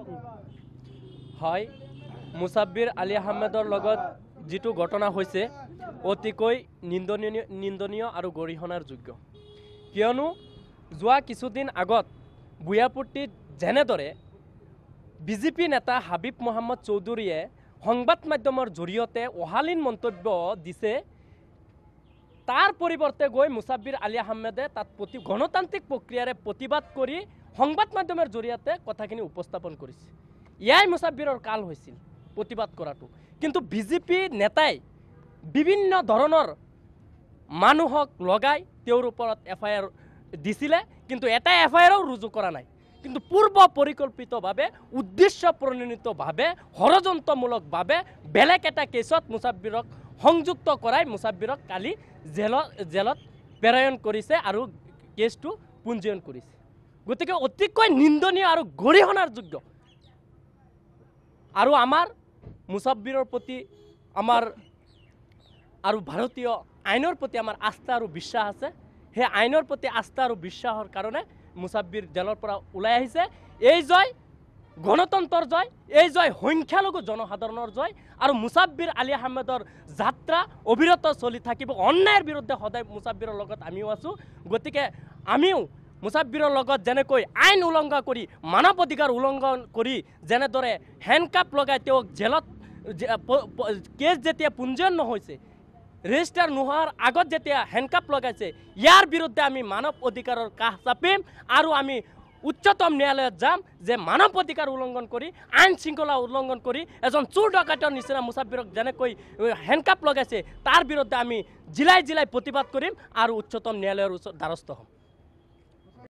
হয় মুসাব্বিৰ আলী আহমেদৰ লগত যিটো ঘটনা হৈছে অতিকৈ নিন্দনীয় আৰু গৰিহণাৰ যোগ্য কিয়নো যোৱা কিছুদিন আগত বুয়াপুৰ্তিত যেনেদৰে বিজেপি নেতা হাবিব মোহাম্মদ চৌধুৰীয়ে সংবাদ মাধ্যমৰ জৰিয়তে অশালীন মন্তব্য দিছে তাৰ পৰিৱৰ্তে গৈ মুসাব্বিৰ আলী আহমেদে তাত গণতান্ত্ৰিক প্ৰক্ৰিয়াৰে প্ৰতিবাদ কৰি সংবাদ মাধ্যমৰ জৰিয়তে কথাখিনি উপস্থাপন কৰিছে ইয়াই মুসাব্বিৰৰ কাল হৈছিল প্ৰতিবাদ কৰাটো কিন্তু বিজেপি নেতাই বিভিন্ন ধৰণৰ মানুহক লগাই তেওঁৰ ওপৰত এফআইআৰ দিছিলে কিন্তু এটা এফআইআৰও ৰুজু কৰা নাই কিন্তু পূৰ্ব পৰিকল্পিতভাৱে উদ্দেশ্য প্ৰণোদিতভাৱে ষড়যন্ত্ৰমূলকভাৱে বেলেগ এটা কেছত মুসাব্বিৰক সংযুক্ত কৰাই মুসাব্বিৰক কালি জেলত প্ৰেৰণ কৰিছে আৰু কেছটো পঞ্জীয়ন কৰিছে গতিকে অতিকৈ নিন্দনীয় আৰু গৰিহণাৰ যোগ্য আৰু আমাৰ মুসাব্বিৰৰ প্ৰতি আমাৰ আৰু ভাৰতীয় আইনৰ প্ৰতি আমাৰ আস্থা আৰু বিশ্বাস আছে সেই আইনৰ প্ৰতি আস্থা আৰু বিশ্বাসৰ কাৰণে মুসাব্বিৰ জেলৰ পৰা ওলাই আহিছে এই জয় গণতন্ত্ৰৰ জয় এই জয় সংখ্যালঘু জনসাধাৰণৰ জয় আৰু মুসাব্বিৰ আলী আহমেদৰ যাত্ৰা অবিৰত চলি থাকিব অন্যায়ৰ বিৰুদ্ধে সদায় মুসাব্বিৰৰ লগত আমিও আছোঁ গতিকে আমিও মুসাব্বিৰৰ লগত যেনেকৈ আইন উলংঘা কৰি মানৱ অধিকাৰ উলংঘন কৰি যেনেদৰে হেণ্ডকাপ লগাই তেওঁক জেলত কেছ যেতিয়া পঞ্জীয়ন নহৈছে ৰেজিষ্টাৰ নোহোৱাৰ আগত যেতিয়া হেণ্ডকাপ লগাইছে ইয়াৰ বিৰুদ্ধে আমি মানৱ অধিকাৰৰ কাষ চাপিম আৰু আমি উচ্চতম ন্যায়ালয়ত যাম যে মানৱ অধিকাৰ উলংঘন কৰি আইন শৃংখলা উলংঘন কৰি এজন চোৰ ডকাইতৰ নিচিনা মুসাব্বিৰক যেনেকৈ হেণ্ডকাপ লগাইছে তাৰ বিৰুদ্ধে আমি জিলাই জিলাই প্ৰতিবাদ কৰিম আৰু উচ্চতম ন্যায়ালয়ৰ দ্বাৰস্থ হ'ম